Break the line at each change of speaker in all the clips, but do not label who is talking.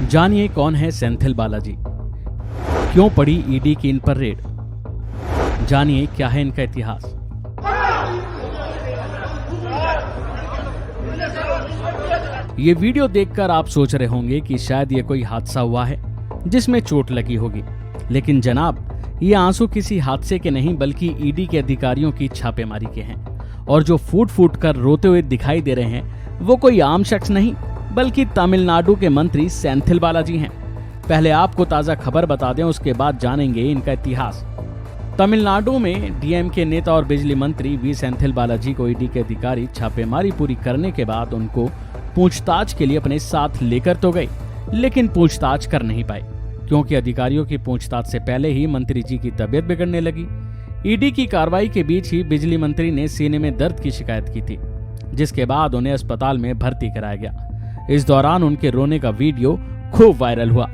जानिए कौन है सेंथिल बालाजी, क्यों पड़ी ईडी की इन पर रेड, जानिए क्या है इनका इतिहास। ये वीडियो देखकर आप सोच रहे होंगे कि शायद ये कोई हादसा हुआ है जिसमें चोट लगी होगी, लेकिन जनाब ये आंसू किसी हादसे के नहीं बल्कि ईडी के अधिकारियों की छापेमारी के हैं। और जो फूट फूट कर रोते हुए दिखाई दे रहे हैं वो कोई आम शख्स नहीं बल्कि तमिलनाडु के मंत्री सेंथिल बालाजी हैं। पहले आपको ताजा खबर बता दें, उसके बाद जानेंगे इनका इतिहास। तमिलनाडु में डीएमके नेता और बिजली मंत्री वी सेंथिल बालाजी को ईडी के अधिकारी छापेमारी पूरी करने के बाद उनको पूछताछ के लिए अपने साथ लेकर तो गए, लेकिन पूछताछ कर नहीं पाए क्योंकि अधिकारियों की पूछताछ से पहले ही मंत्री जी की तबीयत बिगड़ने लगी। ईडी की कार्रवाई के बीच ही बिजली मंत्री ने सीने में दर्द की शिकायत की थी, जिसके बाद उन्हें अस्पताल में भर्ती कराया गया। इस दौरान उनके रोने का वीडियो खूब वायरल हुआ।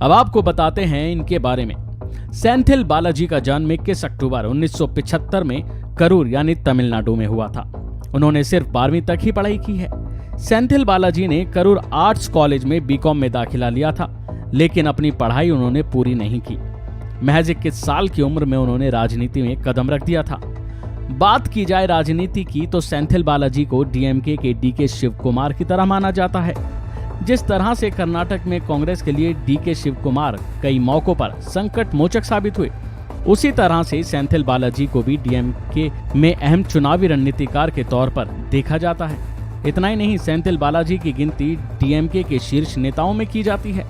अब आपको बताते हैं इनके बारे में। सेंथिल बालाजी का जन्म 21 अक्टूबर 1975 में करूर यानी तमिलनाडु में हुआ था। उन्होंने सिर्फ 12वीं तक ही पढ़ाई की है। सेंथिल बालाजी ने करूर आर्ट्स कॉलेज में बीकॉम में दाखिला लिया था, लेकिन अपनी पढ़ाई उन्होंने पूरी नहीं की। महज 21 साल की उम्र में उन्होंने राजनीति में कदम रख दिया था। बात की जाए राजनीति की तो सेंथिल बालाजी को डीएमके के डीके शिव कुमार की तरह माना जाता है। जिस तरह से कर्नाटक में कांग्रेस के लिए डीके शिव कुमार कई मौकों पर संकट मोचक साबित हुए, उसी तरह से सेंथिल बालाजी को भी डीएमके में अहम चुनावी रणनीतिकार के तौर पर देखा जाता है। इतना ही नहीं, सेंथिल बालाजी की गिनती डीएमके के शीर्ष नेताओं में की जाती है।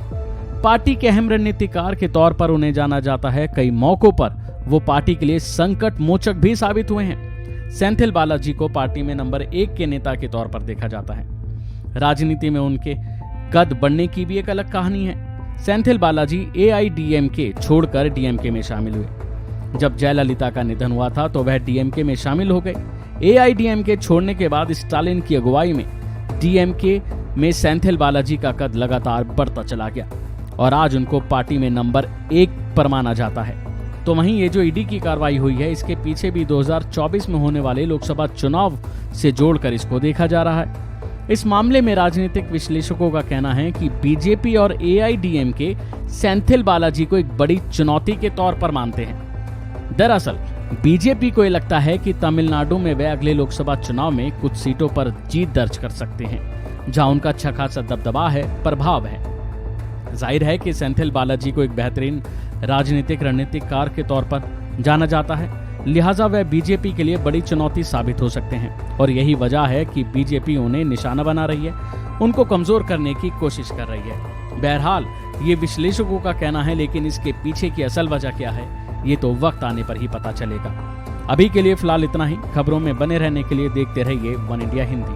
पार्टी के अहम रणनीतिकार के तौर पर उन्हें जाना जाता है। कई मौकों पर वो पार्टी के लिए संकट मोचक भी साबित हुए हैं। सेंथिल बालाजी को पार्टी में नंबर 1 के नेता के तौर पर देखा जाता है। राजनीति में उनके कद बढ़ने की भी एक अलग कहानी है। सेंथिल बालाजी एआईडीएमके छोड़कर डीएमके में शामिल हुए। जब जयललिता का निधन हुआ था तो वह डीएमके में शामिल हो गए। एआईडीएमके छोड़ने के बाद स्टालिन की अगुवाई में डीएमके में सेंथिल बालाजी का कद लगातार बढ़ता चला गया और आज उनको पार्टी में नंबर 1 पर माना जाता है। तो वहीं ये जो ईडी की कार्रवाई हुई है, इसके पीछे भी 2024 में होने वाले लोकसभा चुनाव से जोड़कर इसको देखा जा रहा है। इस मामले में राजनीतिक विश्लेषकों का कहना है कि बीजेपी और एआईडीएमके सेंथिल बालाजी को एक बड़ी चुनौती के तौर पर मानते हैं। दरअसल बीजेपी को यह लगता है कि तमिलनाडु में वे अगले लोकसभा चुनाव में कुछ सीटों पर जीत दर्ज कर सकते हैं, जहां उनका अच्छा खासा दबदबा है, प्रभाव है। जाहिर है कि सेंथिल बालाजी को एक बेहतरीन राजनीतिक रणनीतिकार के तौर पर जाना जाता है, लिहाजा वह बीजेपी के लिए बड़ी चुनौती साबित हो सकते हैं और यही वजह है कि बीजेपी उन्हें निशाना बना रही है, उनको कमजोर करने की कोशिश कर रही है। बहरहाल ये विश्लेषकों का कहना है, लेकिन इसके पीछे की असल वजह क्या है ये तो वक्त आने पर ही पता चलेगा। अभी के लिए फिलहाल इतना ही। खबरों में बने रहने के लिए देखते रहिए वन इंडिया हिंदी।